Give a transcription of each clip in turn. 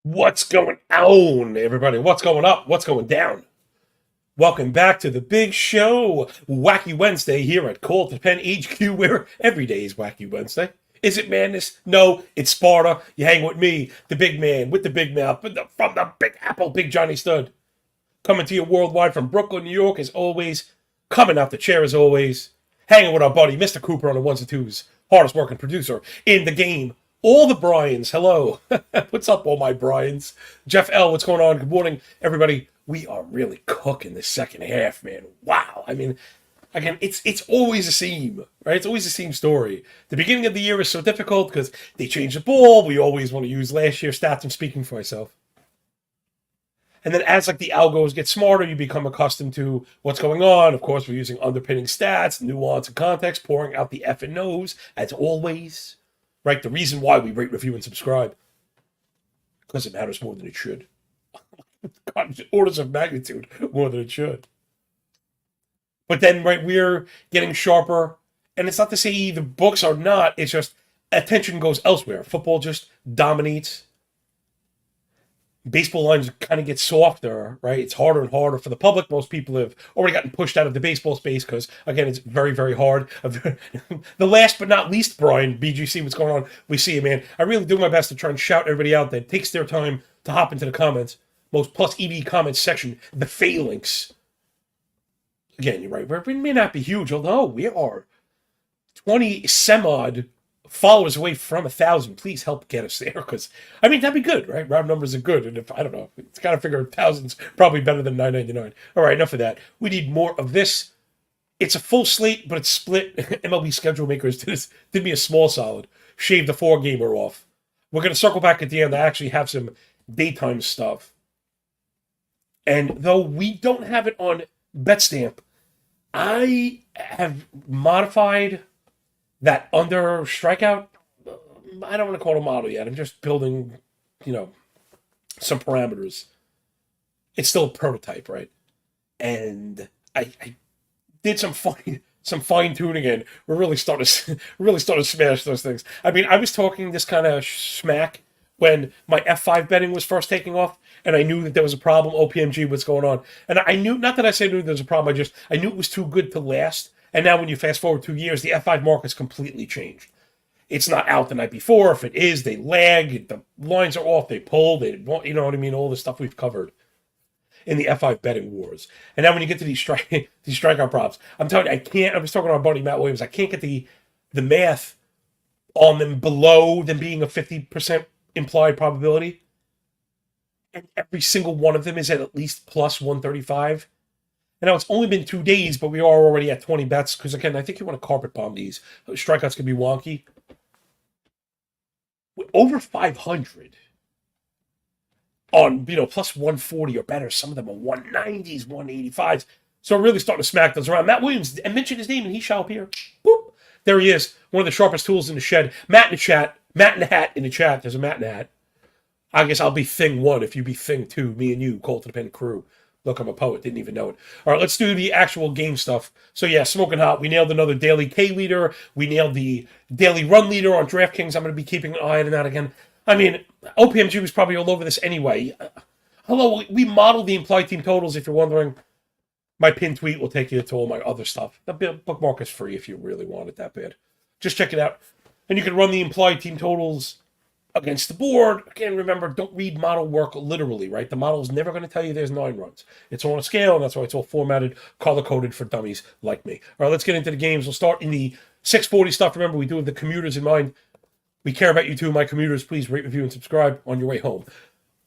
What's going on, everybody? What's going up? What's going down? Welcome back to the big show, Wacky Wednesday here at Call to Pen HQ, where every day is Wacky Wednesday. Is it madness? No, it's Sparta. You hang with me, the big man with the big mouth, from the Big Apple, Big Johnny Stud. Coming to you worldwide from Brooklyn, New York, as always. Coming out the chair, as always. Hanging with our buddy, Mr. Cooper, on the ones and twos. Hardest working producer in the game. All the Bryans, hello. What's up, all my Bryans? Jeff L., what's going on? Good morning, everybody. We are really cooking the second half, man. Wow. I mean, again, it's always the same, right? It's always the same story. The beginning of the year is so difficult because they change the ball. We always want to use last year's stats. I'm speaking for myself. And then as like the algos get smarter, you become accustomed to what's going on. Of course, we're using underpinning stats, nuance and context, pouring out the F and O's, as always. Right? The reason why we rate, review, and subscribe. Because it matters more than it should. God, orders of magnitude more than it should. But then, right, we're getting sharper. And it's not to say the books are not. It's just attention goes elsewhere. Football just dominates. Baseball lines kind of get softer, right? It's harder and harder for the public. Most people have already gotten pushed out of the baseball space because, again, it's very, very hard. The last but not least, Brian, BGC, what's going on? We see you, man. I really do my best to try and shout everybody out that takes their time to hop into the comments. Most plus ED comments section, the phalanx. Again, you're right. We may not be huge, although we are 20 sem-odd followers away from 1,000. Please help get us there, because I mean that'd be good, right? Round numbers are good, and if I don't know, it's got to figure 1,000's probably better than 999. All right, enough of that. We need more of this. It's a full slate, but it's split. MLB schedule makers did me a small solid. Shave the 4-gamer off. We're gonna circle back at the end. I actually have some daytime stuff, and though we don't have it on BetStamp, I have modified that under strikeout. I don't want to call it a model yet. I'm just building, some parameters. It's still a prototype, right? And I did some fine tuning, and we're really starting to smash those things. I mean, I was talking this kind of smack when my F5 betting was first taking off, and I knew that there was a problem. OPMG, what's going on? And I knew, not that I knew there was a problem. I knew it was too good to last. And now when you fast forward 2 years, the F5 market's completely changed. It's not out the night before. If it is, they lag. The lines are off. They pull. You know what I mean? All the stuff we've covered in the F5 betting wars. And now when you get to these strikeout props, I'm telling you, I was talking to our buddy Matt Williams. I can't get the math on them below them being a 50% implied probability. And every single one of them is at least plus 135. And now it's only been 2 days, but we are already at 20 bets. Because again, I think you want to carpet bomb these. Strikeouts can be wonky. Over 500 on, plus 140 or better. Some of them are 190s, 185s. So really starting to smack those around. Matt Williams, I mentioned his name and he shall appear. Boop. There he is. One of the sharpest tools in the shed. Matt in the chat. Matt in the hat in the chat. There's a Matt in the hat. I guess I'll be thing 1 if you be thing 2. Me and you, Call to the Pen crew. Look, I'm a poet. Didn't even know it. All right, let's do the actual game stuff. So, yeah, smoking hot. We nailed another daily K leader. We nailed the daily run leader on DraftKings. I'm going to be keeping an eye on that again. I mean, OPMG was probably all over this anyway. Hello, we modeled the implied team totals, if you're wondering. My pinned tweet will take you to all my other stuff. The bookmark is free if you really want it that bad. Just check it out. And you can run the implied team totals against the board. Again, remember, don't read model work literally, right? The model is never going to tell you there's 9 runs. It's on a scale, and that's why it's all formatted, color-coded for dummies like me. All right, let's get into the games. We'll start in the 640 stuff. Remember, we do have the commuters in mind. We care about you too, my commuters. Please rate, review, and subscribe on your way home.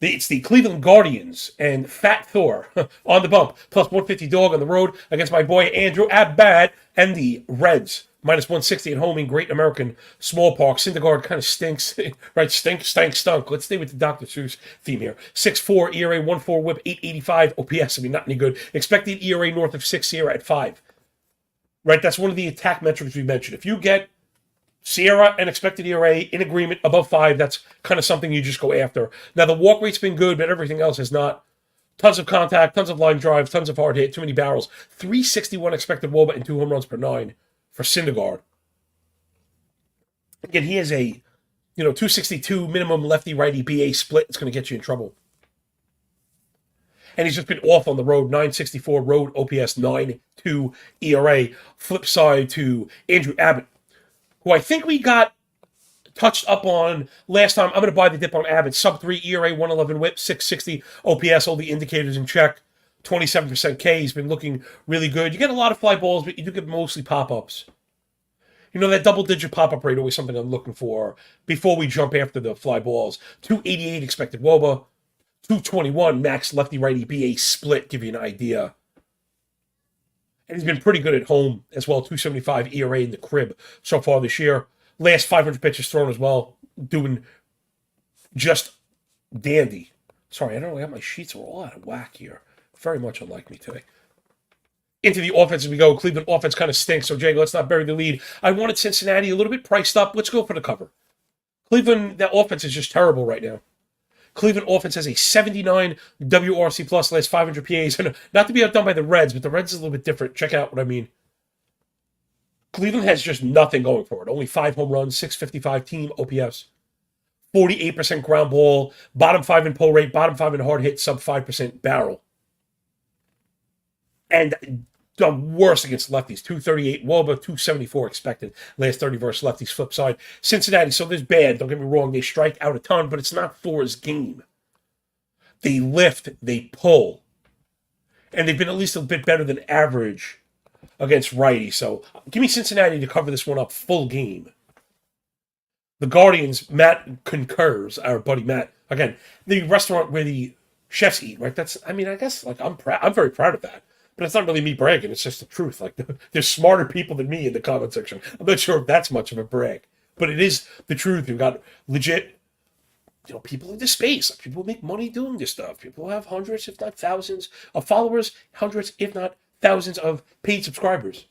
It's the Cleveland Guardians and Fat Thor on the bump. Plus 150 dog on the road against my boy Andrew at bat and the Reds. Minus 160 at home in Great American Small Park. Syndergaard kind of stinks, right? Stunk. Let's stay with the Dr. Seuss theme here. 6.4 ERA, 1.4 whip, 885 OPS. I mean, not any good. Expected ERA north of 6 here at 5. Right? That's one of the attack metrics we mentioned. If you get Sierra and expected ERA in agreement above 5, that's kind of something you just go after. Now, the walk rate's been good, but everything else has not. Tons of contact, tons of line drives, tons of hard hit, too many barrels. 361 expected WOBA and 2 home runs per 9 for Syndergaard. Again, he has a 262 minimum lefty righty BA split. It's going to get you in trouble. And he's just been off on the road. 964 road OPS, 9.2 ERA. Flip side to Andrew Abbott, who I think we got touched up on last time. I'm going to buy the dip on Abbott. Sub 3 ERA, 111 whip, 660 OPS. All the indicators in check. 27% K. He's been looking really good. You get a lot of fly balls, but you do get mostly pop-ups. That double-digit pop-up rate always something I'm looking for before we jump after the fly balls. 288 expected WOBA. 221 max lefty-righty BA split, give you an idea. And he's been pretty good at home as well. 275 ERA in the crib so far this year. Last 500 pitches thrown as well. Doing just dandy. Sorry, I don't know. My sheets are all out of whack here. Very much unlike me today. Into the offense as we go. Cleveland offense kind of stinks. So, Jay, let's not bury the lead. I wanted Cincinnati a little bit priced up. Let's go for the cover. Cleveland, that offense is just terrible right now. Cleveland offense has a 79 WRC plus last 500 PAs. And not to be outdone by the Reds, but the Reds is a little bit different. Check out what I mean. Cleveland has just nothing going for it. Only 5 home runs, 655 team OPS. 48% ground ball, bottom 5 in pull rate, bottom 5 in hard hit, sub 5% barrel. And done worse against lefties. 238 WOBA, 274 expected. Last 30 versus lefties, flip side. Cincinnati, so this bad. Don't get me wrong. They strike out a ton, but it's not Thor's game. They lift, they pull. And they've been at least a bit better than average against righty. So give me Cincinnati to cover this one up full game. The Guardians, Matt concurs, our buddy Matt. Again, the restaurant where the chefs eat, right? I guess I'm very proud of that. But it's not really me bragging. It's just the truth. There's smarter people than me in the comment section. I'm not sure if that's much of a brag. But it is the truth. You've got legit, people into space. People make money doing this stuff. People have hundreds, if not thousands, of followers. Hundreds, if not thousands, of paid subscribers.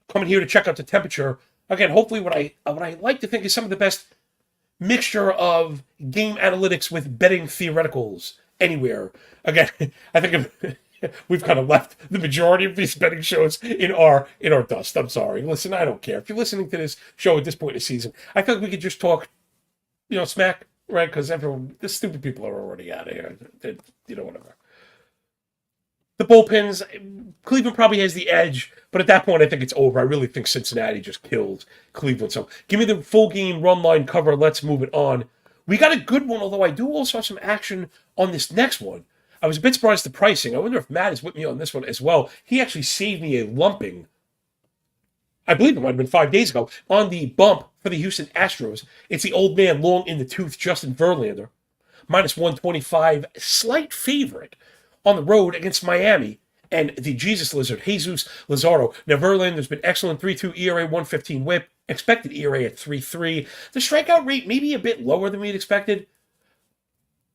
Coming here to check out the temperature. Again, hopefully what I like to think is some of the best mixture of game analytics with betting theoreticals anywhere. Again, I think we've kind of left the majority of these betting shows in our dust. I'm sorry. Listen, I don't care. If you're listening to this show at this point in the season, I feel like we could just talk, smack, right? Because the stupid people are already out of here. Whatever. The bullpens, Cleveland probably has the edge, but at that point, I think it's over. I really think Cincinnati just killed Cleveland. So give me the full game run line cover. Let's move it on. We got a good one, although I do also have some action on this next one. I was a bit surprised at the pricing. I wonder if Matt is with me on this one as well. He actually saved me a lumping, I believe it might have been 5 days ago, on the bump for the Houston Astros. It's the old man, long in the tooth, Justin Verlander. Minus 125, slight favorite on the road against Miami and the Jesus Lizard, Jesus Luzardo. Now, Verlander's been excellent, 3.2 ERA, 115 whip, expected ERA at 3.3. The strikeout rate may be a bit lower than we'd expected,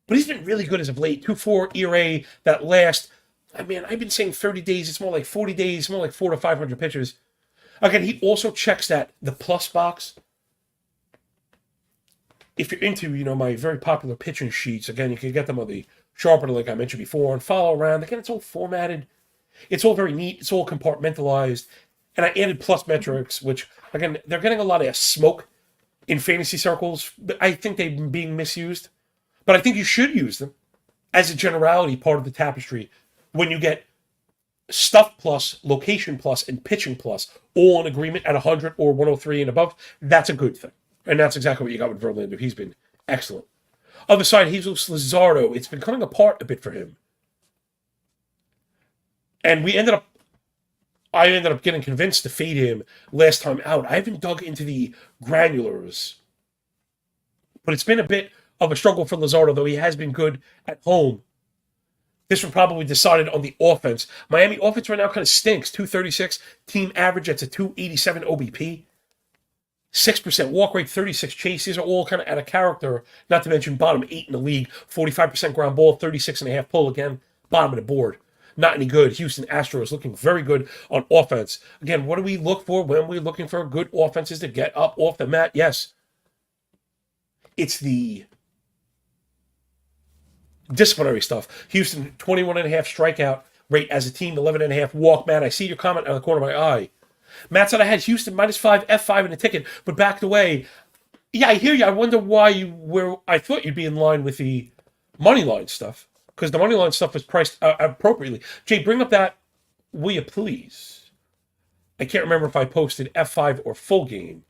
but he's been really good as of late. 2.4 ERA that last, I've been saying 30 days. It's more like 40 days, more like 400 to 500 pitches. Again, he also checks the plus box. If you're into, my very popular pitching sheets, again, you can get them on the Sharpener, like I mentioned before, and follow around. Again, it's all formatted. It's all very neat. It's all compartmentalized. And I added plus metrics, which, again, they're getting a lot of smoke in fantasy circles. But I think they've been being misused. But I think you should use them as a generality part of the tapestry when you get stuff plus, location plus, and pitching plus all in agreement at 100 or 103 and above. That's a good thing. And that's exactly what you got with Verlander. He's been excellent. Other side, Jesus Luzardo, it's been coming apart a bit for him. And I ended up getting convinced to fade him last time out. I haven't dug into the granulars. But it's been a bit of a struggle for Luzardo, though he has been good at home. This one probably decided on the offense. Miami offense right now kind of stinks. 236 team average. That's a 287 OBP. 6% walk rate, 36 chase. These are all kind of out of character, not to mention bottom 8 in the league. 45% ground ball, 36.5 pull. Again, bottom of the board. Not any good. Houston Astros looking very good on offense. Again, what do we look for when we're looking for good offenses to get up off the mat? Yes. It's the disciplinary stuff. Houston, 21.5 strikeout rate as a team, 11.5 walk. Man, I see your comment out of the corner of my eye. Matt said I had Houston -5, F5 in the ticket, but backed away. Yeah, I hear you. I wonder why I thought you'd be in line with the money line stuff because the money line stuff is priced appropriately. Jay, bring up that, will you please? I can't remember if I posted F5 or full game.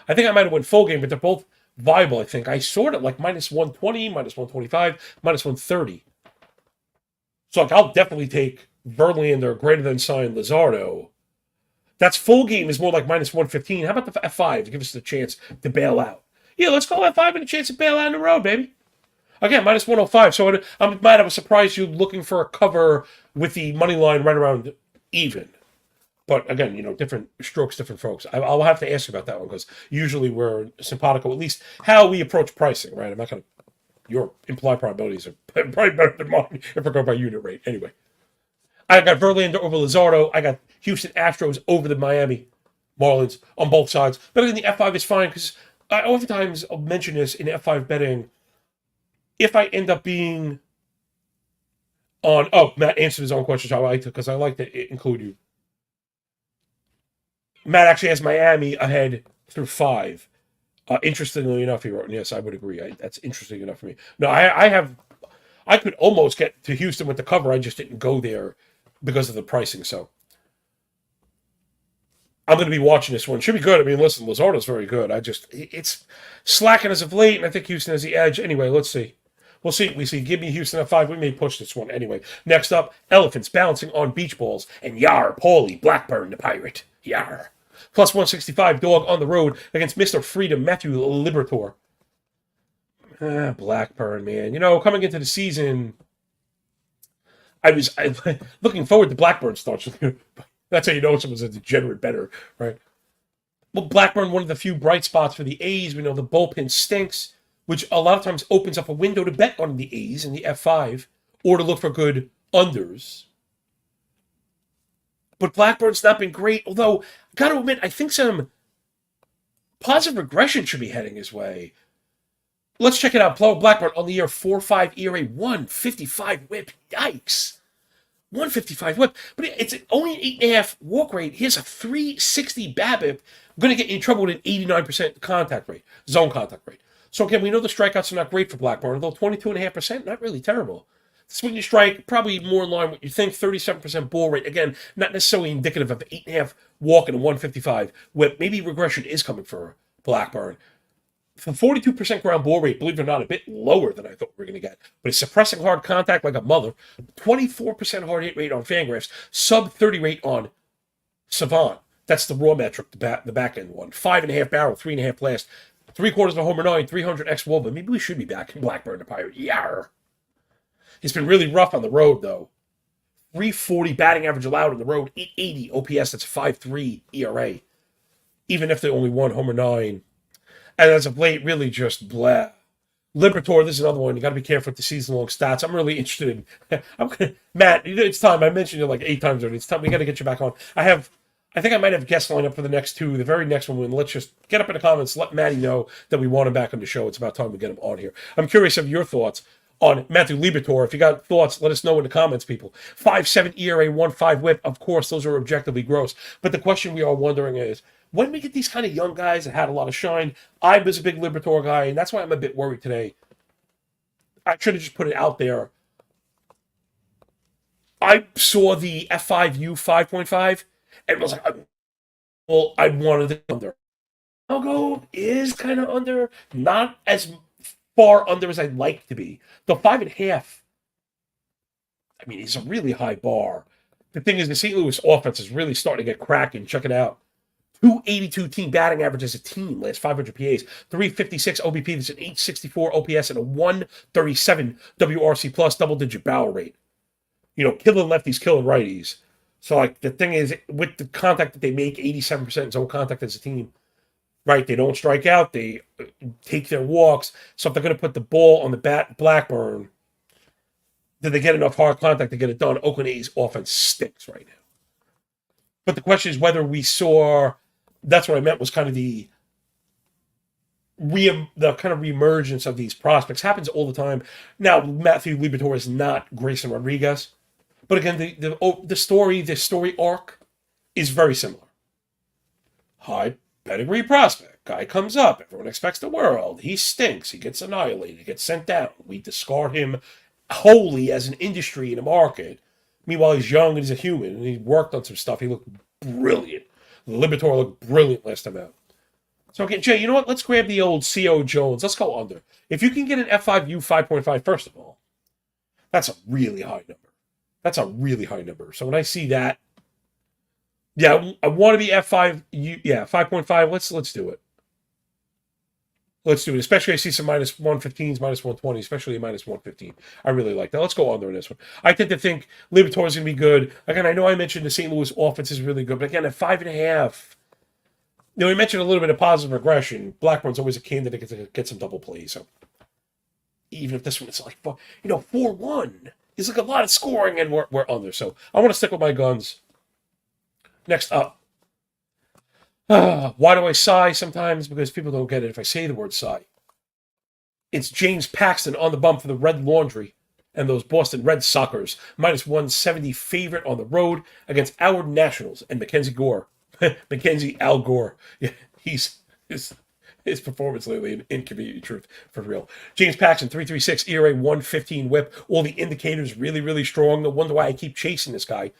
I think I might have went full game, but they're both viable. I think I sort it like minus 120, minus 125, minus 130. So like, I'll definitely take Verlander greater than sign Luzardo. That's full game is more like minus 115. How about the F5 to give us the chance to bail out? Yeah, let's call F5 and a chance to bail out in the road, baby. Again, minus 105. So I'm mad. I was surprised you looking for a cover with the money line right around even. But again, different strokes, different folks. I'll have to ask you about that one because usually we're simpatico, at least how we approach pricing, right? I'm not going to. Your implied probabilities are probably better than mine if we're going by unit rate. Anyway, I got Verlander over Luzardo. I got Houston Astros over the Miami Marlins on both sides. But again, the F5 is fine because I oftentimes I'll mention this in F5 betting. If I end up being on, Matt answered his own question, so I like to, because I like to include you. Matt actually has Miami ahead through 5. Interestingly enough, he wrote, and yes, I would agree. That's interesting enough for me. No, I could almost get to Houston with the cover. I just didn't go there because of the pricing. So I'm going to be watching this one. Should be good. I mean, listen, Luzardo's very good. It's slacking as of late, and I think Houston has the edge. Anyway, let's see. We'll see. We see. Give me Houston at 5. We may push this one anyway. Next up, Elephants bouncing on beach balls, and Yar, Paulie, Blackburn, the Pirate. Yar. Plus 165 dog on the road against Mr. Freedom, Matthew Liberatore. Blackburn, man. Coming into the season, I was looking forward to Blackburn starts. That's how you know someone's a degenerate bettor, right? Well, Blackburn, one of the few bright spots for the A's. We know the bullpen stinks, which a lot of times opens up a window to bet on the A's in the F5 or to look for good unders. But Blackburn's not been great, although, got to admit, I think some positive regression should be heading his way. Let's check it out. Blackburn on the year 4.5 ERA, 155 whip. Yikes. 155 whip. But it's only an 8.5 walk rate. Here's a 360 BABIP. Going to get you in trouble with an 89% contact rate, zone contact rate. So again, we know the strikeouts are not great for Blackburn, although 22.5%, not really terrible. Swing to strike, probably more in line with what you think. 37% ball rate. Again, not necessarily indicative of 8.5 walk and a 155 whip. Maybe regression is coming for Blackburn. For 42% ground ball rate, believe it or not, a bit lower than I thought we were going to get. But it's suppressing hard contact like a mother. 24% hard hit rate on Fangraphs. Sub 30 rate on Savant. That's the raw metric, the back end one. 5.5 barrel, 3.5 blast. 3/4 of a homer 9, 300 X wall. But maybe we should be back in Blackburn the Pirate. Yarr. He's been really rough on the road, though. 340 batting average allowed on the road. 880 OPS. That's 5.3 ERA. Even if they only won homer 9. And as of late, really just blah. Liberatore, this is another one. You got to be careful with the season-long stats. I'm really interested in... Matt, it's time. I mentioned it like 8 times already. It's time. We got to get you back on. I think I might have guest line up for the next 2. The very next one, let's just get up in the comments. Let Matty know that we want him back on the show. It's about time we get him on here. I'm curious of your thoughts on Matthew Liberatore. If you got thoughts, let us know in the comments, people. 5.7 ERA, 1.5 whip. Of course, those are objectively gross. But the question we are wondering is, when we get these kind of young guys that had a lot of shine, I was a big Liberatore guy, and that's why I'm a bit worried today. I should have just put it out there. I saw the F5U 5.5, and was like, well, I wanted the under. Algo is kind of under, not as far under as I'd like to be. The 5.5, I mean, it's a really high bar. The thing is, the St. Louis offense is really starting to get cracking. Check it out. 282 team batting average as a team, last 500 PAs, 356 OBP, that's an 864 OPS, and a 137 WRC plus double-digit barrel rate. Killing lefties, killing righties. So, like, the thing is, with the contact that they make, 87% zone contact as a team, right? They don't strike out. They take their walks. So if they're going to put the ball on the bat, Blackburn, did they get enough hard contact to get it done? Oakland A's offense stinks right now. But the question is whether we saw... That's what I meant was kind of the kind of reemergence of these prospects. Happens all the time. Now, Matthew Liberatore is not Grayson Rodriguez. But again, the story arc is very similar. High pedigree prospect. Guy comes up. Everyone expects the world. He stinks. He gets annihilated. He gets sent down. We discard him wholly as an industry in a market. Meanwhile, he's young and he's a human, and he worked on some stuff. He looked brilliant. The Libertor looked brilliant last time out. So, okay, Jay, you know what? Let's grab the old C.O. Jones. Let's go under. If you can get an F5U 5.5, first of all, that's a really high number. That's a really high number. So when I see that, yeah, I want to be F5, yeah, 5.5. Let's do it. Let's do it. Especially I see some minus 115s, minus 120, especially a minus 115. I really like that. Let's go under in this one. I tend to think Libertor is going to be good. Again, I know I mentioned the St. Louis offense is really good, but again, at 5.5, you know, we mentioned a little bit of positive regression. Blackburn's always a candidate to get some double plays. So even if this one is like, 4-1 is like a lot of scoring, and we're under. So I want to stick with my guns. Next up. Why do I sigh sometimes? Because people don't get it if I say the word sigh. It's James Paxton on the bump for the Red Laundry and those Boston Red Soxers. Minus 170 favorite on the road against our Nationals and Mackenzie Gore. Mackenzie Al Gore. Yeah, his performance lately an inconvenient truth for real. James Paxton, 3.36 ERA, 1.15 WHIP. All the indicators really, really strong. No wonder why I keep chasing this guy.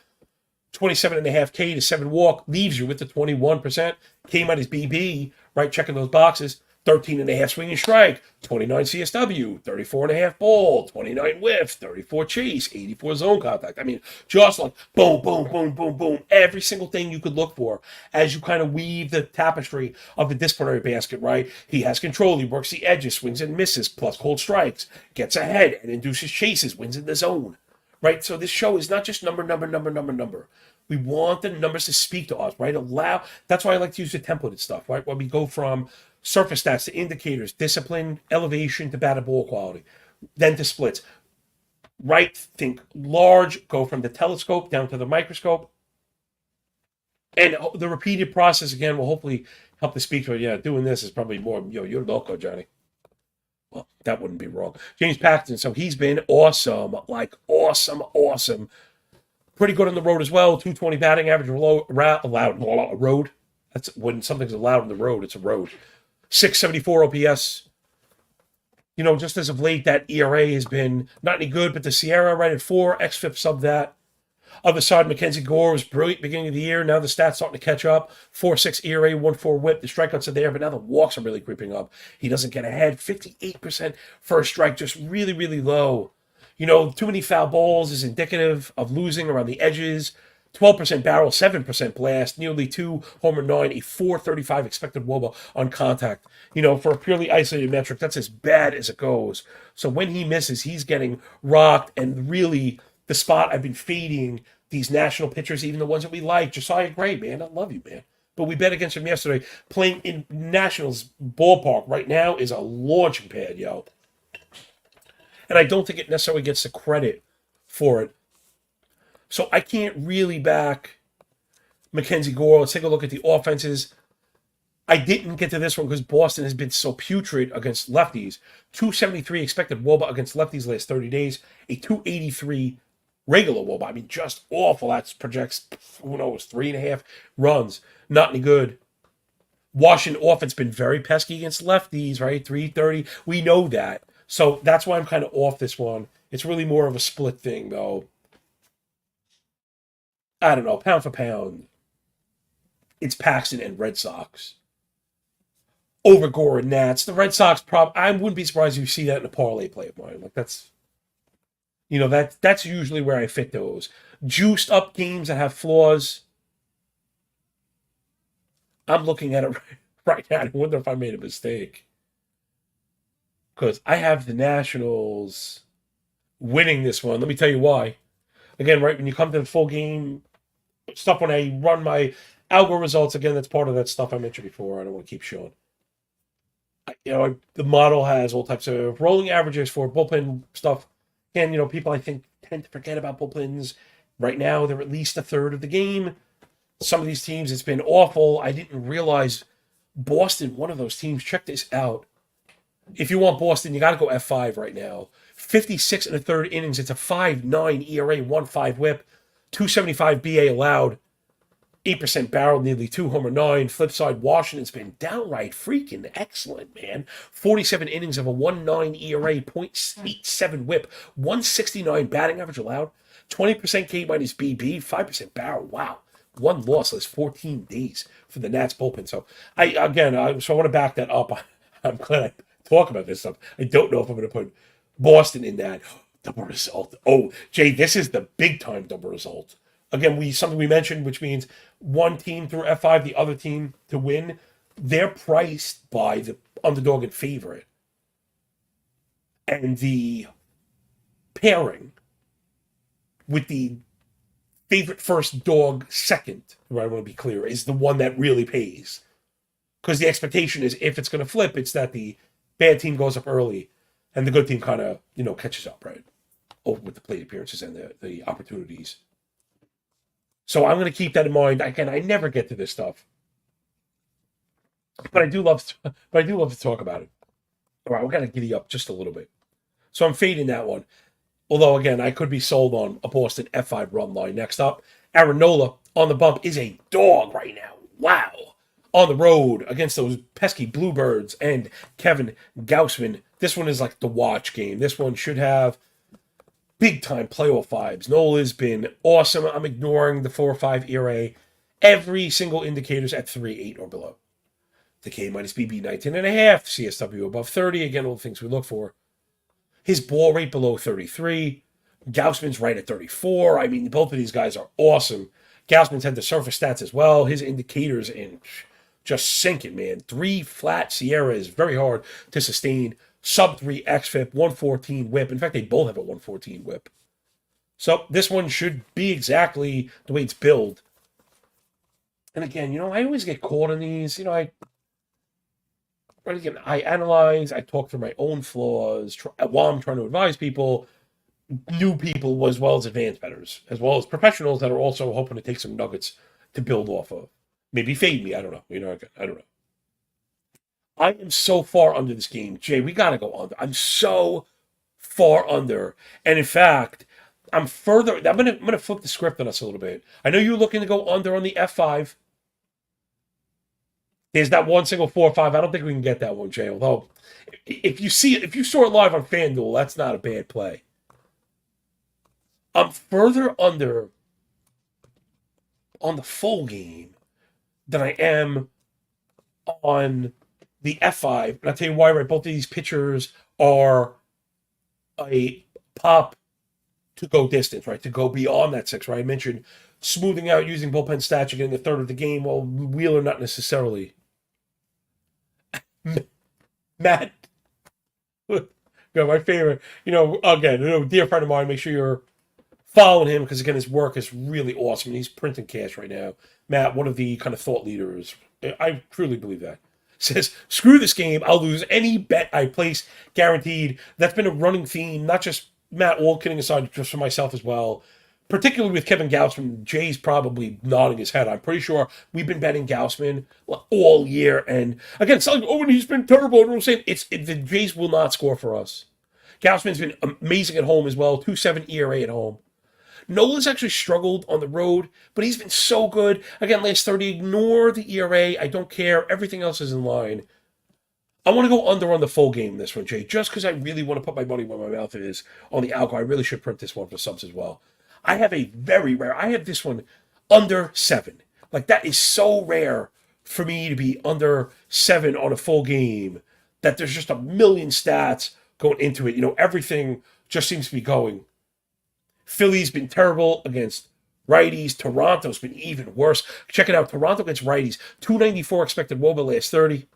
27.5 K to 7 walk leaves you with the 21%. K minus BB, right? Checking those boxes. 13.5 swing and strike, 29 CSW, 34.5 ball, 29 whiff, 34 chase, 84 zone contact. I mean, just like boom, boom, boom, boom, boom. Every single thing you could look for as you kind of weave the tapestry of the disciplinary basket, right? He has control. He works the edges, swings and misses, plus cold strikes, gets ahead and induces chases, wins in the zone, right? So this show is not just number. We want the numbers to speak to us, right? That's why I like to use the templated stuff, right? When we go from surface stats to indicators, discipline, elevation to batted ball quality, then to splits. Right, think large, go from the telescope down to the microscope. And the repeated process, again, will hopefully help to speak to it. Yeah, doing this is probably more, you're loco, Johnny. Well, that wouldn't be wrong. James Paxton, so he's been awesome, like awesome. Pretty good on the road as well. 220 batting average, road. That's when something's allowed on the road, it's a road. 674 OPS. You know, just as of late, that ERA has been not any good, but the Sierra right at 4, XFIP sub that. Other side, Mackenzie Gore was brilliant beginning of the year. Now the stats starting to catch up. 4.6 ERA, 1.4 whip. The strikeouts are there, but now the walks are really creeping up. He doesn't get ahead. 58% first strike, just really, really low. You know, too many foul balls is indicative of losing around the edges. 12% barrel, 7% blast, nearly 2 homer 9, a 4.35 expected WOBA on contact. You know, for a purely isolated metric, that's as bad as it goes. So when he misses, he's getting rocked, and really the spot I've been fading these national pitchers, even the ones that we like. Josiah Gray, man, I love you, man. But we bet against him yesterday. Playing in Nationals ballpark right now is a launching pad, yo. And I don't think it necessarily gets the credit for it. So I can't really back Mackenzie Gore. Let's take a look at the offenses. I didn't get to this one because Boston has been so putrid against lefties. 273 expected WOBA against lefties last 30 days. A 283 regular WOBA. I mean, just awful. That projects, 3.5 runs. Not any good. Washington offense been very pesky against lefties, right? 330. We know that. So that's why I'm kind of off this one. It's really more of a split thing, though. I don't know, pound for pound, it's Paxton and Red Sox over Gore and Nats. The Red Sox I wouldn't be surprised if you see that in a parlay play of mine. Like that's usually where I fit those juiced up games that have flaws. I'm looking at it right now. I wonder if I made a mistake. Because I have the Nationals winning this one. Let me tell you why. Again, right when you come to the full game stuff, when I run my algo results, again, that's part of that stuff I mentioned before. I don't want to keep showing. The model has all types of rolling averages for bullpen stuff. And, people I think tend to forget about bullpens. Right now, they're at least a third of the game. Some of these teams, it's been awful. I didn't realize Boston, one of those teams. Check this out. If you want Boston, you got to go F5 right now. 56 and a third innings. It's a 5.9 ERA, 1.5 whip, 275 BA allowed. 8% barrel, nearly 2 homer 9. Flip side, Washington's been downright freaking excellent, man. 47 innings of a 1.9 ERA, .87 whip, 169 batting average allowed, 20% K minus BB, 5% barrel. Wow. One loss last 14 days for the Nats bullpen. So I want to back that up. I'm glad I talk about this stuff. I don't know if I'm going to put Boston in that double result. Oh, Jay, this is the big time double result. Again, something we mentioned, which means one team through F5, the other team to win. They're priced by the underdog and favorite. And the pairing with the favorite first, dog second, I want to be clear, is the one that really pays. Because the expectation is if it's going to flip, it's that the bad team goes up early and the good team kind of, catches up, right? Over with the plate appearances and the opportunities. So I'm going to keep that in mind. Again, I never get to this stuff. But I do love to talk about it. All right, we're going to giddy up just a little bit. So I'm fading that one. Although, again, I could be sold on a Boston F5 run line. Next up, Aaron Nola on the bump is a dog right now. Wow. On the road against those pesky Bluebirds and Kevin Gausman. This one is like the watch game. This one should have big-time playoff vibes. Nola's been awesome. I'm ignoring the 4 or 5 ERA. Every single indicator's at 3.8 or below. The K minus BB 19.5, CSW above 30. Again, all the things we look for. His ball rate below 33. Gausman's right at 34. I mean, both of these guys are awesome. Gausman's had the surface stats as well. His indicators in just sinking, man. 3 flat Sierra is very hard to sustain. Sub 3 XFIP, 114 whip. In fact, they both have a 114 whip. So this one should be exactly the way it's billed. And again, I always get caught in these. I analyze, I talk through my own flaws while I'm trying to advise people, new people as well as advanced bettors, as well as professionals that are also hoping to take some nuggets to build off of. Maybe fade me. I don't know. I don't know. I am so far under this game. Jay, we got to go under. I'm so far under. And in fact, I'm going to flip the script on us a little bit. I know you're looking to go under on the F5. There's that one single 4 or 5. I don't think we can get that one, Jay. Although, if you saw it live on FanDuel, that's not a bad play. I'm further under on the full game than I am on the F5. And I'll tell you why, right? Both of these pitchers are a pop to go distance, right? To go beyond that 6, right? I mentioned smoothing out using bullpen stats, you're getting the third of the game. Well, Wheeler, not necessarily. Matt, my favorite, again, dear friend of mine, make sure you're following him because, again, his work is really awesome. He's printing cash right now. Matt, one of the kind of thought leaders. I truly believe that. Says, screw this game. I'll lose any bet I place guaranteed. That's been a running theme, not just Matt, all kidding aside, just for myself as well. Particularly with Kevin Gausman, Jay's probably nodding his head. I'm pretty sure we've been betting Gausman all year. And again, it's like, and he's been terrible. And I'm saying the Jays will not score for us. Gausman's been amazing at home as well. 2.7 ERA at home. Nola's actually struggled on the road, but he's been so good. Again, last 30, ignore the ERA. I don't care. Everything else is in line. I want to go under on the full game this one, Jay, just because I really want to put my money where my mouth is on the alcohol. I really should print this one for subs as well. I have this one under 7. Like, that is so rare for me to be under 7 on a full game that there's just a million stats going into it. Everything just seems to be going. Philly's been terrible against righties. Toronto's been even worse. Check it out. Toronto against righties. 294 expected WOBA last 30.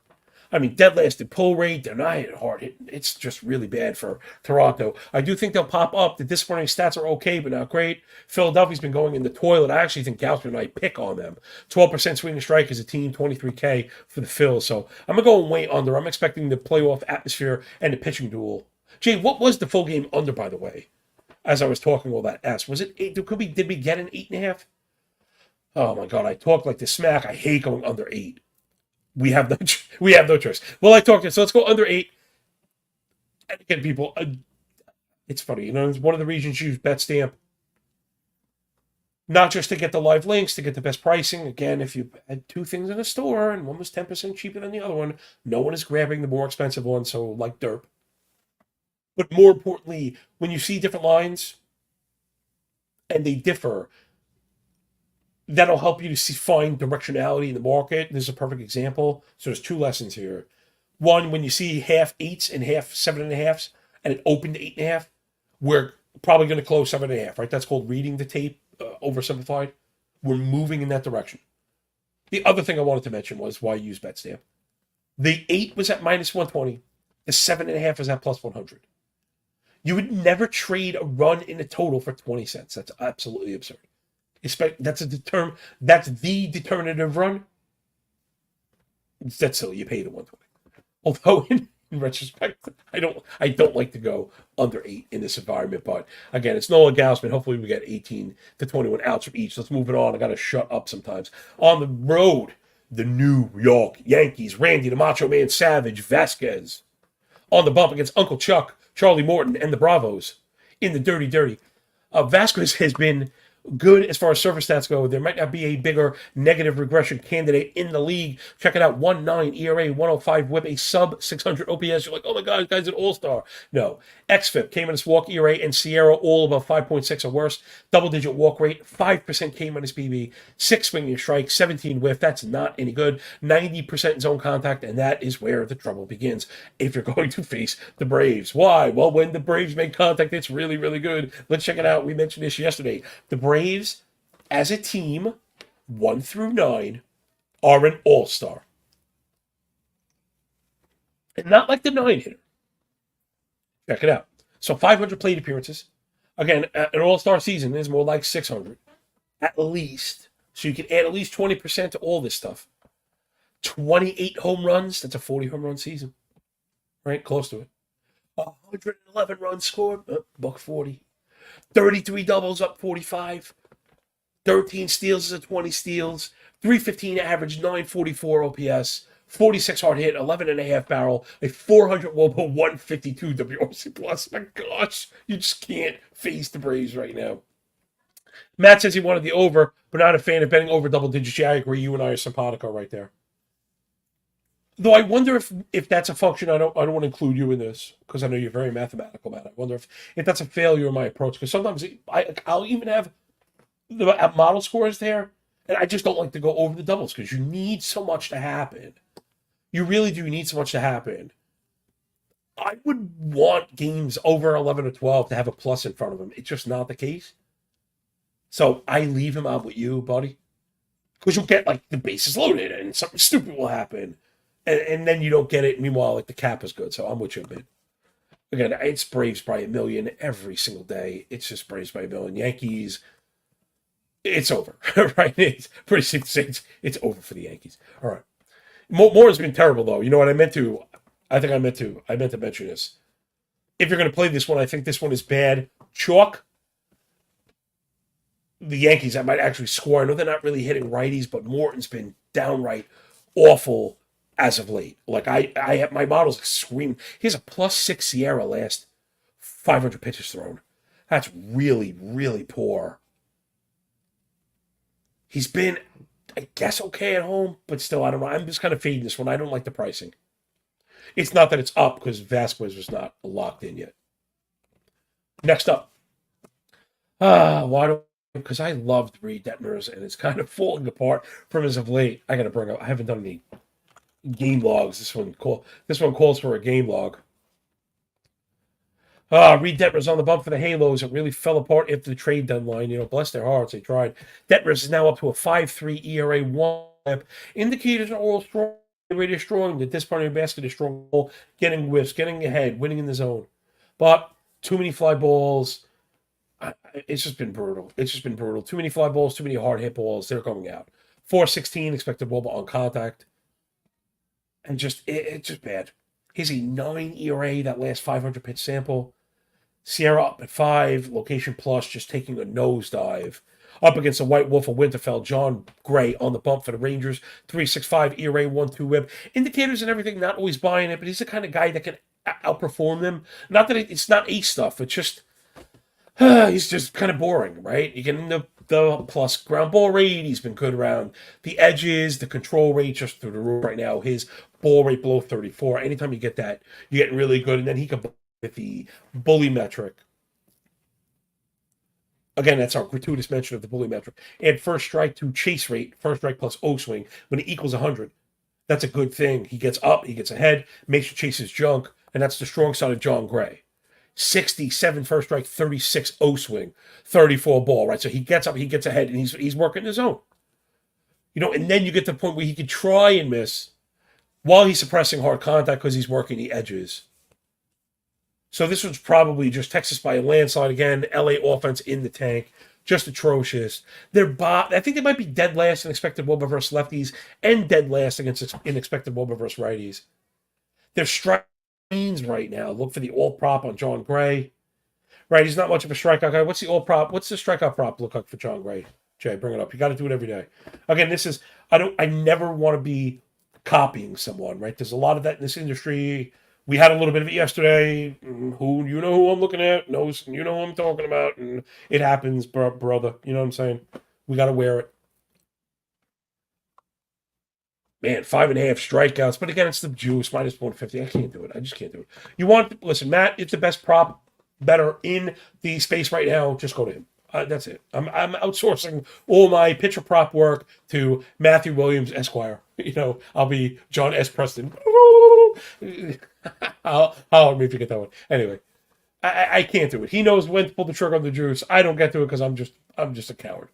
I mean, dead last in pull rate. They're not hard hitting. It's just really bad for Toronto. I do think they'll pop up. The disappointing stats are okay, but not great. Philadelphia's been going in the toilet. I actually think Gausman might pick on them. 12% swing and strike as a team, 23K for the Phils. So I'm going to go way under. I'm expecting the playoff atmosphere and the pitching duel. Jay, what was the full game under, by the way? As I was talking all that S. Was it 8? Did we get an 8.5? Oh my God, I talk like the smack. I hate going under 8. We have no choice. Well, I talked to so let's go under 8. And again, people, it's funny, it's one of the reasons you use Bet Stamp. Not just to get the live links, to get the best pricing. Again, if you had two things in a store and one was 10% cheaper than the other one, no one is grabbing the more expensive one, so like derp. But more importantly, when you see different lines and they differ, that'll help you to find directionality in the market. This is a perfect example. So there's two lessons here. One, when you see half eights and half 7.5s, and it opened to 8.5, we're probably going to close 7.5, right? That's called reading the tape, oversimplified. We're moving in that direction. The other thing I wanted to mention was why I use BetStamp. The 8 was at minus 120. The 7.5 is at plus 100. You would never trade a run in a total for 20 cents. That's absolutely absurd. That's the determinative run. That's silly. You pay the 120. Although in retrospect, I don't like to go under 8 in this environment. But again, it's Nolan Gausman. Hopefully we get 18 to 21 outs from each. Let's move it on. I got to shut up sometimes. On the road, the New York Yankees, Randy the Macho Man Savage Vasquez. On the bump against Uncle Chuck, Charlie Morton, and the Bravos in the Dirty Dirty. Vasquez has been good as far as surface stats go. There might not be a bigger negative regression candidate in the league. Check it out. 1.9 ERA, 105 whip, a sub 600 OPS. You're like, oh my God, this guy's an all-star. No. XFIP, K-minus walk ERA, and Sierra all above 5.6 or worse. Double-digit walk rate, 5% K-minus BB, 6 swinging strikes, 17 whiff. That's not any good. 90% zone contact, and that is where the trouble begins if you're going to face the Braves. Why? Well, when the Braves make contact, it's really, really good. Let's check it out. We mentioned this yesterday. The Braves, as a team, 1 through 9, are an all-star. And not like the 9-hitter. Check it out. So 500 plate appearances. Again, an all-star season is more like 600. At least. So you can add at least 20% to all this stuff. 28 home runs. That's a 40 home run season. Right? Close to it. 111 runs scored. Buck 40. 33 doubles, up 45. 13 steals is a 20 steals. 315 average, 944 OPS. 46 hard hit, 11.5 barrel, a 400 WOBA, 152 WRC plus. My gosh, you just can't face the Braves right now. Matt says he wanted the over, but not a fan of betting over double digits. Yeah, I agree. You and I are simpatico right there. Though I wonder if that's a function. I don't want to include you in this because I know you're very mathematical, Matt. I wonder if that's a failure in my approach, because sometimes I'll even have the model scores there, and I just don't like to go over the doubles because you need so much to happen. You really do need so much to happen. I would want games over 11 or 12 to have a plus in front of them. It's just not the case. So I leave him out with you, buddy. Because you'll get, like, the bases loaded and something stupid will happen. And then you don't get it. Meanwhile, like, the cap is good. So I'm with you a bit. Again, it's Braves by a million every single day. It's just Braves by a million. Yankees, it's over. Right? It's pretty safe to say it's over for the Yankees. All right. Moore's been terrible, though. You know what I meant to? I meant to mention this. If you're going to play this one, I think this one is bad. Chalk. The Yankees, I might actually score. I know they're not really hitting righties, but Morton's been downright awful as of late. Like, I have my models screaming. He has a +6 Sierra last 500 pitches thrown. That's really, really poor. He's been, I guess, okay at home, but still, I don't know. I'm just kind of fading this one. I don't like the pricing. It's not that it's up because Vasquez was not locked in yet. Next up. Why do? Because I loved Reed Detmers, and it's kind of falling apart from as of late. I got to bring up. I haven't done any game logs. This one calls for a game log. Reed Detmers on the bump for the Halos. It really fell apart after the trade deadline. You know, bless their hearts, they tried. Detmers is now up to a 5.3 ERA, 1. Indicators are all strong. Rate is strong. That this part of your basket is strong. Getting whiffs, getting ahead, winning in the zone. But too many fly balls. It's just been brutal. Too many fly balls, too many hard hit balls. They're coming out. 4.16 expected WOBA on contact. And it's just bad. He's a 9 ERA, that last 500 pitch sample. Sierra up at 5. Location plus, just taking a nosedive. Up against the White Wolf of Winterfell, John Gray on the bump for the Rangers. 3.65 ERA, 1.2 whip. Indicators and everything, not always buying it, but he's the kind of guy that can outperform them. Not that it's not ace stuff. It's just, he's just kind of boring, right? You get into The plus ground ball rate, he's been good around the edges, the control rate just through the roof right now. His ball rate below 34. Anytime you get that, you're getting really good. And then he could with the bully metric. Again, that's our gratuitous mention of the bully metric. Add first strike to chase rate, first strike plus O swing when it equals 100. That's a good thing. He gets up, he gets ahead, makes you chase his junk, and that's the strong side of John Gray. 67 first strike, 36 O swing, 34 ball, right? So he gets up, he gets ahead, and he's working his own. And then you get to the point where he could try and miss while he's suppressing hard contact because he's working the edges. So this was probably just Texas by a landslide again. LA offense in the tank, just atrocious. I think they might be dead last in expected WOBA versus lefties and dead last against expected WOBA versus righties. They're strains right now. Look for the all prop on John Gray. Right, he's not much of a strikeout guy. What's the all prop? What's the strikeout prop look like for John Gray? Jay, bring it up. You got to do it every day. Again, I never want to be copying someone, right? There's a lot of that in this industry. We had a little bit of it yesterday. Who I'm looking at knows who I'm talking about, and it happens, brother. You know what I'm saying? We got to wear it. Man, 5.5 strikeouts, but again, it's the juice minus 150. I can't do it. I just can't do it. Listen, Matt. It's the best prop better in the space right now. Just go to him. That's it. I'm outsourcing all my pitcher prop work to Matthew Williams, Esquire. I'll be John S. Preston. I'll me if you get that one. Anyway, I can't do it. He knows when to pull the trigger on the juice. I don't get to it because I'm just a coward.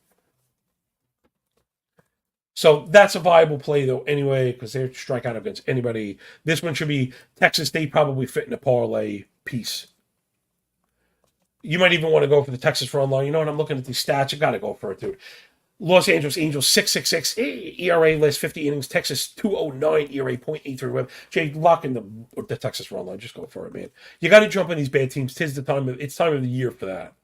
So that's a viable play though anyway because they're strike out against anybody. This one should be Texas. They probably fit in a parlay piece. You might even want to go for the Texas run line. You know what? I'm looking at these stats. You got to go for it, dude. Los Angeles Angels 6.66 ERA last 50 innings. Texas 2.09 ERA 0.83 WHIP. Jay, lock in the Texas run line. Just go for it, man. You got to jump in these bad teams. It's time of the year for that.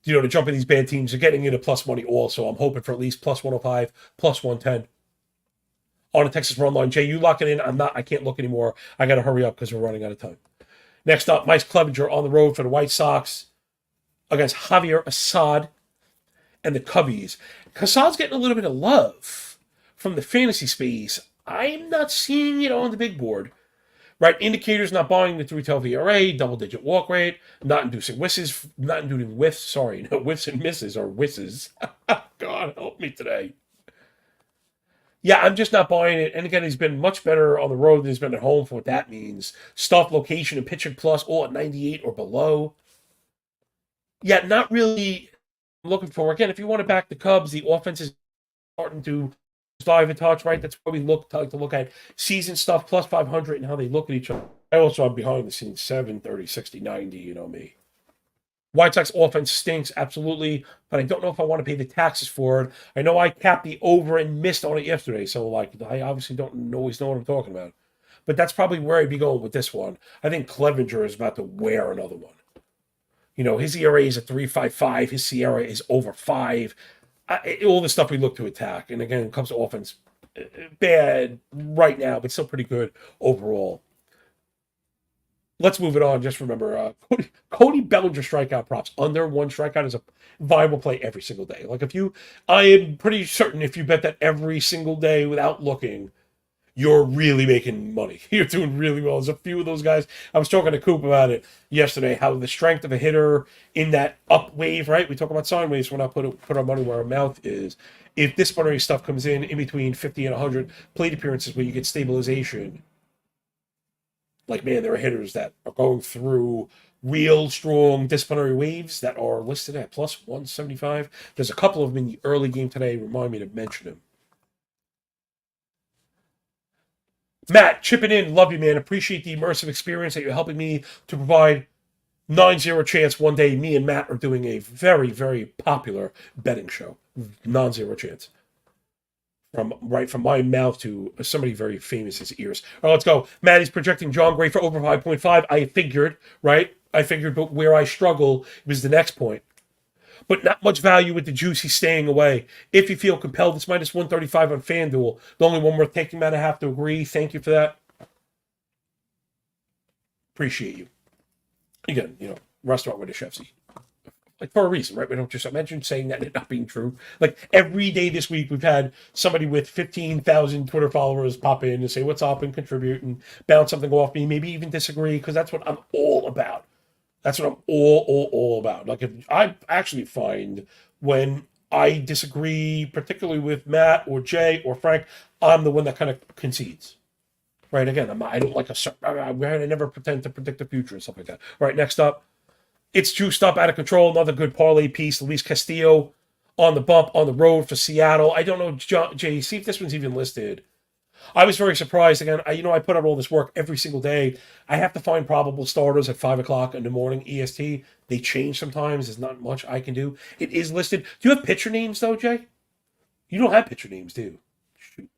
To jump in these bad teams. You're getting into plus money also. I'm hoping for at least plus 105, plus 110 on the Texas run line. Jay, you lock it in. I can't look anymore. I got to hurry up because we're running out of time. Next up, Mike Clevenger on the road for the White Sox against Javier Assad and the Cubbies. Assad's getting a little bit of love from the fantasy space. I'm not seeing it on the big board. Right? Indicators not buying the 312 ERA, double-digit walk rate, not inducing whiffs. No, whiffs and misses or whistles. God help me today. Yeah, I'm just not buying it. And again, he's been much better on the road than he's been at home for what that means. Stuff, location, and pitching plus all at 98 or below. Yeah, not really looking for. Again, if you want to back the Cubs, the offense is starting to dive and touch, right? That's what we like to look at. Season stuff, plus 500 and how they look at each other. I also have behind the scenes 7, 30, 60, 90, you know me. White Sox offense stinks, absolutely, but I don't know if I want to pay the taxes for it. I know I capped the over and missed on it yesterday, so I obviously don't always know what I'm talking about. But that's probably where I'd be going with this one. I think Clevenger is about to wear another one. His ERA is at 3.55. His Sierra is over 5. All the stuff we look to attack. And again, it comes to offense, bad right now, but still pretty good overall. Let's move it on. Just remember, Cody Bellinger strikeout props. Under 1 strikeout is a viable play every single day. I am pretty certain if you bet that every single day without looking, you're really making money. You're doing really well. There's a few of those guys. I was talking to Coop about it yesterday, how the strength of a hitter in that up wave, right? We talk about sine waves when I put our money where our mouth is. If disciplinary stuff comes in between 50 and 100 plate appearances where you get stabilization, man, there are hitters that are going through real strong disciplinary waves that are listed at plus 175. There's a couple of them in the early game today. Remind me to mention them. Matt, chipping in. Love you, man. Appreciate the immersive experience that you're helping me to provide. 9-0 chance one day me and Matt are doing a very, very popular betting show. 9-0 chance. From my mouth to somebody very famous' ears. All right, let's go. Maddie's projecting John Gray for over 5.5. I figured, right? But where I struggle was the next point. But not much value with the juice. He's staying away. If you feel compelled, it's minus 135 on FanDuel. The only one worth taking, Matt, I have to agree. Thank you for that. Appreciate you. Again, restaurant where the chefs eat. like for a reason, right? We don't just imagine saying that and it not being true. Like every day this week, we've had somebody with 15,000 Twitter followers pop in and say what's up and contribute and bounce something off me, maybe even disagree, because that's what I'm all about. That's what I'm all about. Like if I actually find when I disagree, particularly with Matt or Jay or Frank, I'm the one that kind of concedes. Right, again, I don't like I never pretend to predict the future and stuff like that. All right, next up, it's juiced up out of control. Another good parlay piece. Luis Castillo on the bump on the road for Seattle. I don't know, Jay, see if this one's even listed. I was very surprised. Again, I put out all this work every single day. I have to find probable starters at 5 o'clock in the morning EST. They change sometimes. There's not much I can do. It is listed. Do you have pitcher names, though, Jay? You don't have pitcher names, do you? Shoot.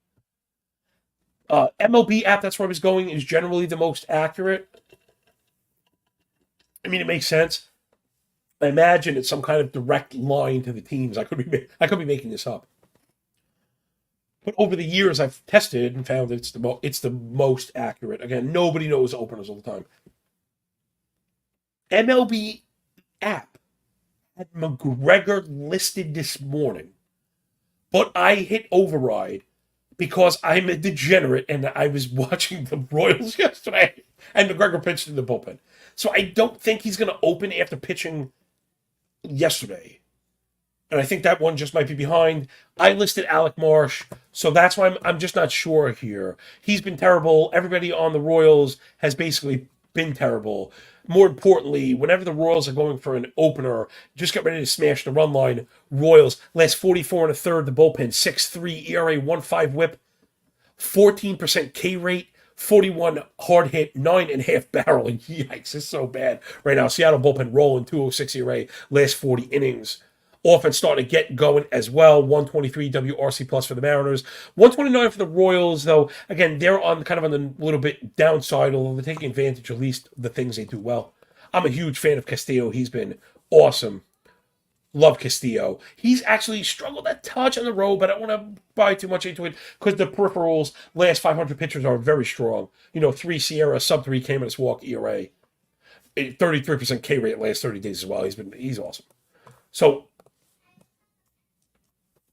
MLB app, that's where I was going, is generally the most accurate. I mean, it makes sense. I imagine it's some kind of direct line to the teams. I could be making this up. But over the years, I've tested and found that it's the most accurate. Again, nobody knows openers all the time. MLB app had McGregor listed this morning, but I hit override because I'm a degenerate and I was watching the Royals yesterday and McGregor pitched in the bullpen. So I don't think he's going to open after pitching yesterday. And I think that one just might be behind. I listed Alec Marsh, so that's why I'm just not sure here. He's been terrible. Everybody on the Royals has basically been terrible. More importantly, whenever the Royals are going for an opener, just get ready to smash the run line. Royals, last 44 and a third, the bullpen, 6.3 ERA, 1.5 whip, 14% K rate, 41 hard hit, 9.5 barrel. Yikes, it's so bad right now. Seattle bullpen rolling, 206 ERA, last 40 innings. Offense starting to get going as well. 123 WRC plus for the Mariners. 129 for the Royals, though. Again, they're on the little bit downside, although they're taking advantage of at least the things they do well. I'm a huge fan of Castillo. He's been awesome. Love Castillo. He's actually struggled a touch on the road, but I don't want to buy too much into it because the peripherals, last 500 pitchers are very strong. 3 Sierra, sub 3 K-minus walk ERA. 33% K rate last 30 days as well. He's awesome. So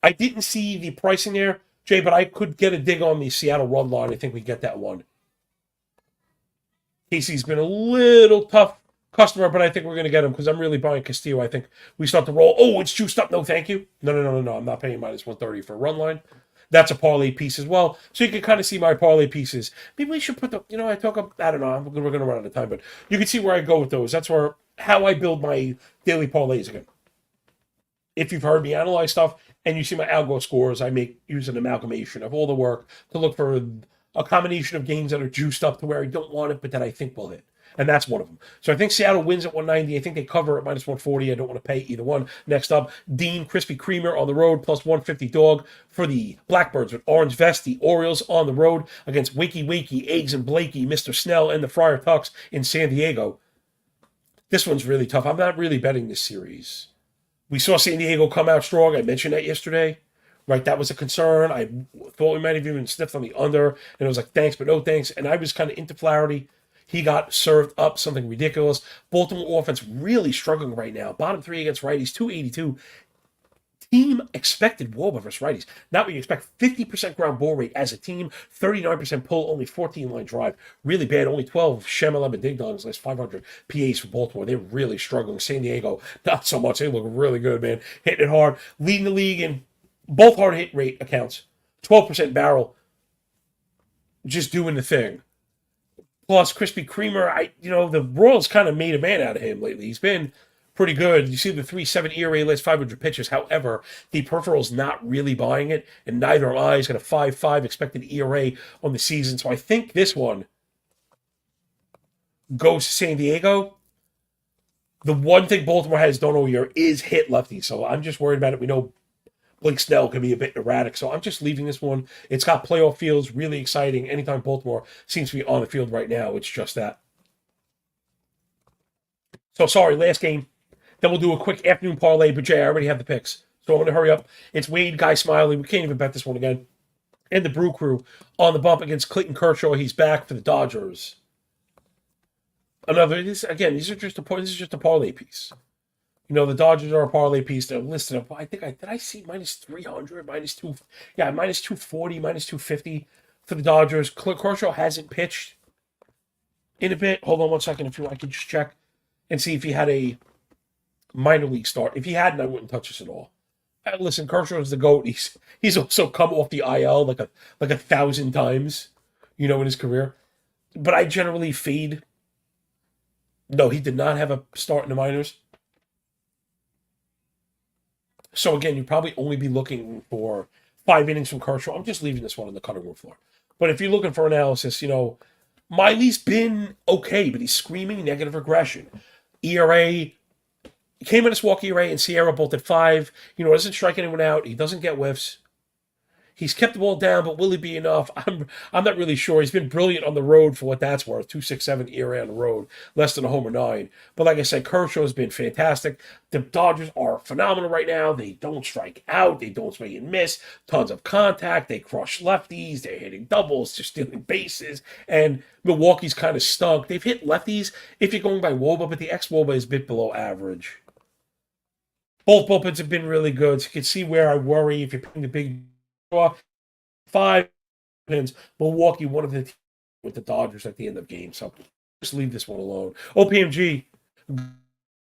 I didn't see the pricing there, Jay, but I could get a dig on the Seattle run line. I think we get that one. Casey's been a little tough customer, but I think we're going to get him because I'm really buying Castillo. I think we start to roll. Oh, it's juiced up. No, thank you. No. I'm not paying minus 130 for a run line. That's a parlay piece as well. So you can kind of see my parlay pieces. Maybe we should put I don't know. We're going to run out of time, but you can see where I go with those. That's how I build my daily parlays again. If you've heard me analyze stuff and you see my algo scores, I use an amalgamation of all the work to look for a combination of games that are juiced up to where I don't want it, but that I think will hit. And that's one of them. So I think Seattle wins at 190. I think they cover at minus 140. I don't want to pay either one. Next up, Dean Krispy Kremer on the road, plus 150 dog for the Blackbirds with orange vest. The Orioles on the road against Wakey, Eggs and Blakey, Mr. Snell, and the Friar Tucks in San Diego. This one's really tough. I'm not really betting this series. We saw San Diego come out strong. I mentioned that yesterday. Right, that was a concern. I thought we might have even sniffed on the under. And it was like, thanks, but no thanks. And I was kind of into Flaherty. He got served up something ridiculous. Baltimore offense really struggling right now. Bottom 3 against righties, 282. Team expected WOBA versus righties. Not what you expect. 50% ground ball rate as a team. 39% pull, only 14 line drive. Really bad. Only 12 Shem-11 and Ding Dongs, last 500 PAs for Baltimore. They're really struggling. San Diego, not so much. They look really good, man. Hitting it hard. Leading the league in both hard hit rate accounts. 12% barrel. Just doing the thing. Plus, Krispy Kremer, the Royals kind of made a man out of him lately. He's been pretty good. You see the 3.7 ERA last 500 pitches. However, the peripheral's not really buying it, and neither am I. He's got a 5.5 expected ERA on the season. So I think this one goes to San Diego. The one thing Baltimore has done all year is hit lefties, so I'm just worried about it. We know Blake Snell can be a bit erratic, so I'm just leaving this one. It's got playoff feels, really exciting. Anytime Baltimore seems to be on the field right now, it's just that. So sorry, last game. Then we'll do a quick afternoon parlay, but Jay, I already have the picks. So I'm going to hurry up. It's Wade, Guy Smiley. We can't even bet this one again. And the Brew Crew on the bump against Clayton Kershaw. He's back for the Dodgers. This is just a parlay piece. The Dodgers are a parlay piece. They're listed up. Did I see minus 300, minus two? Yeah, minus 240, minus 250 for the Dodgers. Kershaw hasn't pitched in a bit. Hold on one second, if you want, I can just check and see if he had a minor league start. If he hadn't, I wouldn't touch this at all. Listen, Kershaw is the GOAT. He's also come off the IL like a 1,000 times, in his career. But I generally fade. No, he did not have a start in the minors. So again, you'd probably only be looking for 5 innings from Kershaw. I'm just leaving this one on the cutting room floor. But if you're looking for analysis, Miley's been okay, but he's screaming negative regression. ERA, came in a walk ERA and Sierra both at 5. Doesn't strike anyone out. He doesn't get whiffs. He's kept the ball down, but will he be enough? I'm not really sure. He's been brilliant on the road for what that's worth. 2.67 ERA on the road, less than a homer 9. But like I said, Kershaw has been fantastic. The Dodgers are phenomenal right now. They don't strike out. They don't swing and miss. Tons of contact. They crush lefties. They're hitting doubles. They're stealing bases. And Milwaukee's kind of stunk. They've hit lefties if you're going by WOBA, but the ex-WOBA is a bit below average. Both bullpens have been really good. So you can see where I worry if you're putting the big 5 pins. Milwaukee, one of the teams with the Dodgers at the end of the game. So just leave this one alone. OPMG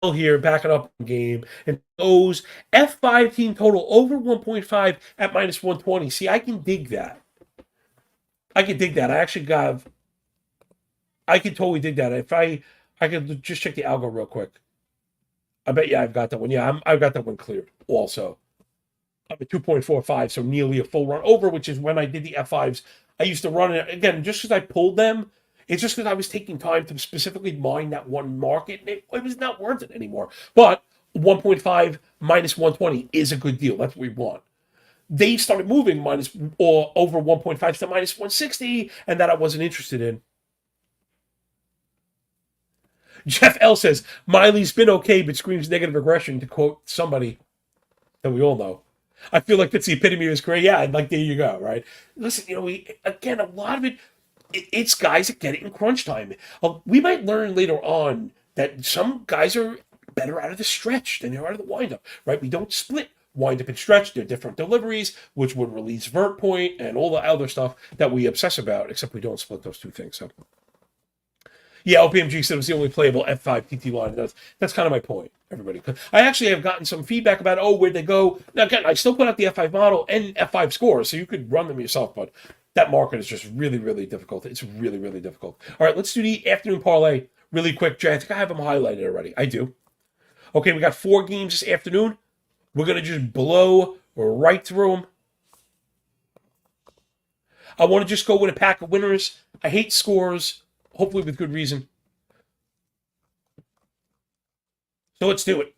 here, backing up the game. And those F5 team total over 1.5 at minus 120. See, I can dig that. I can totally dig that. If I could just check the algo real quick. I bet I've got that one. Yeah, I've got that one cleared also. I'm at 2.45, so nearly a full run over, which is when I did the F5s. I used to run it, again, just because I pulled them, it's just because I was taking time to specifically mine that one market, and it was not worth it anymore. But 1.5 minus 120 is a good deal. That's what we want. They started moving minus or over 1.5 to minus 160, and that I wasn't interested in. Jeff L says, Miley's been okay, but screams negative regression, to quote somebody that we all know. I feel like that's the epitome of his career. Yeah, there you go, right? Listen, again, a lot of it's guys that get it in crunch time. We might learn later on that some guys are better out of the stretch than they're out of the windup, right? We don't split windup and stretch. They're different deliveries, which would release vert point and all the other stuff that we obsess about, except we don't split those two things. So, yeah, OPMG said it was the only playable F5 TT line. That's kind of my point, everybody. I actually have gotten some feedback about, where'd they go? Now, again, I still put out the F5 model and F5 scores, so you could run them yourself, but that market is just really, really difficult. It's really, really difficult. All right, let's do the afternoon parlay really quick. Jay, I think I have them highlighted already. I do. Okay, we got 4 games this afternoon. We're going to just blow right through them. I want to just go with a pack of winners. I hate scores, hopefully with good reason. So let's do it.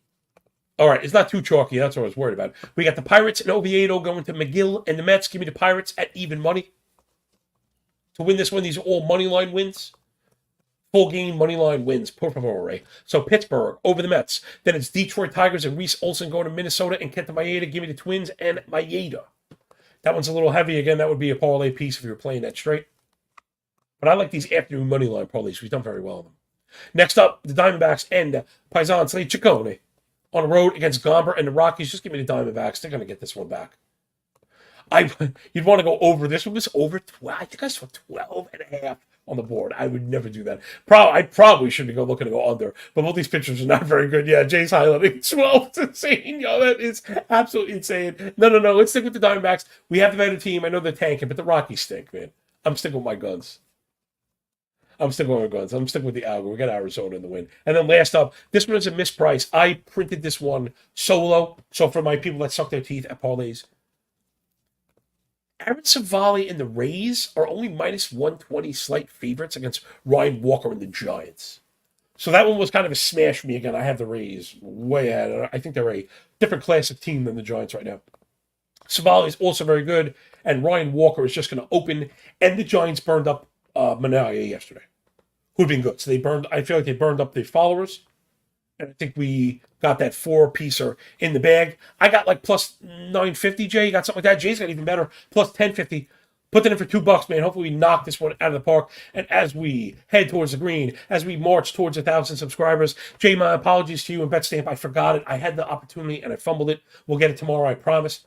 All right, it's not too chalky. That's what I was worried about. We got the Pirates and Oviedo going to McGill and the Mets. Give me the Pirates at even money. To win this one, these are all money line wins. Full game money line wins. Por favor. So Pittsburgh over the Mets. Then it's Detroit Tigers and Reese Olson going to Minnesota and Kenta Maeda. Give me the Twins and Maeda. That one's a little heavy. Again, that would be a parlay piece if you were playing that straight. But I like these afternoon money line parlays. We've done very well on them. Next up, the Diamondbacks and Paisan Slate Ciccone on the road against Gomber and the Rockies. Just give me the Diamondbacks. They're going to get this one back. You'd want to go over. This one was over 12. I think I saw 12 and a half on the board. I would never do that. I probably should be looking to go under, but both these pictures are not very good. Yeah, Jay's highlighting 12. It's insane. That is absolutely insane. No. Let's stick with the Diamondbacks. We have the better team. I know they're tanking, but the Rockies stink, man. I'm sticking with my guns. I'm sticking with the algo. We got Arizona in the win. And then last up, this one is a misprice. I printed this one solo. So for my people that suck their teeth at parlays, Aaron Savali and the Rays are only minus 120 slight favorites against Ryan Walker and the Giants. So that one was kind of a smash for me. Again, I have the Rays way ahead. I think they're a different class of team than the Giants right now. Savali is also very good, and Ryan Walker is just going to open. And the Giants burned up Manaea yesterday, who'd been good. So I feel like they burned up the followers. And I think we got that 4-piecer in the bag. I got like plus 950, Jay. You got something like that? Jay's got even better. Plus 1050. Put that in for $2, man. Hopefully we knock this one out of the park. And as we head towards the green, as we march towards 1,000 subscribers, Jay, my apologies to you and BetStamp. I forgot it. I had the opportunity and I fumbled it. We'll get it tomorrow, I promise.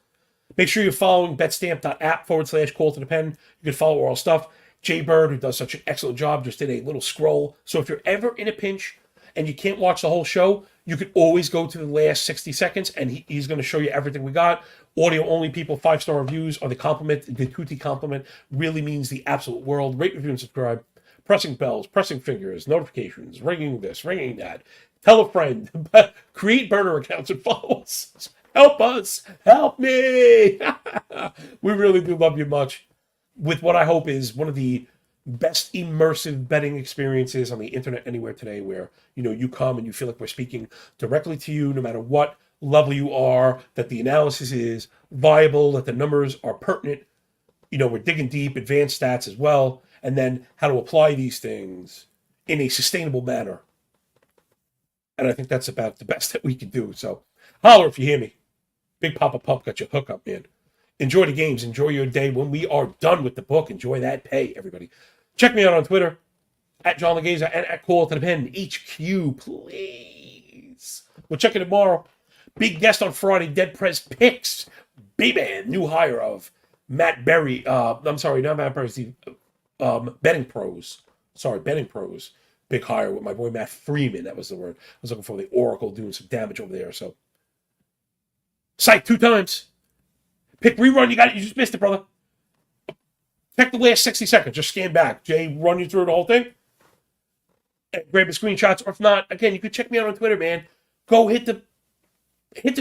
Make sure you're following betstamp.app/call to the pen. You can follow all stuff. Jay Bird, who does such an excellent job, just did a little scroll. So if you're ever in a pinch and you can't watch the whole show, you could always go to the last 60 seconds and he's going to show you everything we got. Audio only people, 5-star reviews are the compliment. The tutti compliment really means the absolute world. Rate, review, and subscribe. Pressing bells, pressing fingers, notifications, ringing this, ringing that. Tell a friend. Create burner accounts and follow us. Help us. Help me. We really do love you much. With what I hope is one of the best immersive betting experiences on the internet anywhere today, where you come and you feel like we're speaking directly to you no matter what level you are, that the analysis is viable, that the numbers are pertinent, we're digging deep, advanced stats as well, and then how to apply these things in a sustainable manner. And I think that's about the best that we can do. So holler if you hear me. Big Papa Pump got your hook up, man. Enjoy the games. Enjoy your day. When we are done with the book, enjoy that pay, everybody. Check me out on Twitter, at John Laghezza and at Call to the Pen. HQ, please. We'll check it tomorrow. Big guest on Friday, Dead Press Picks. Baby, new hire of Matt Berry. I'm sorry, not Matt Berry, Steve. Betting Pros. Sorry, Betting Pros. Big hire with my boy Matt Freeman. That was the word. I was looking for the Oracle doing some damage over there. So, psych 2 times. Pick rerun. You got it. You just missed it, brother. Check the last 60 seconds. Just scan back. Jay, run you through the whole thing. And grab the screenshots. Or if not, again, you can check me out on Twitter, man. Go hit the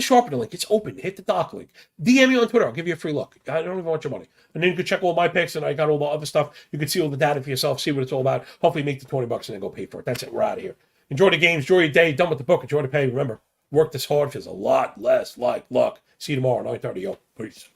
sharpener link. It's open. Hit the doc link. DM me on Twitter. I'll give you a free look. I don't even want your money. And then you can check all my picks, and I got all the other stuff. You can see all the data for yourself, see what it's all about. Hopefully make the $20 and then go pay for it. That's it. We're out of here. Enjoy the games. Enjoy your day. Done with the book. Enjoy the pay. Remember, work this hard feels a lot less like luck. See you tomorrow, 9:30. Yo. Peace.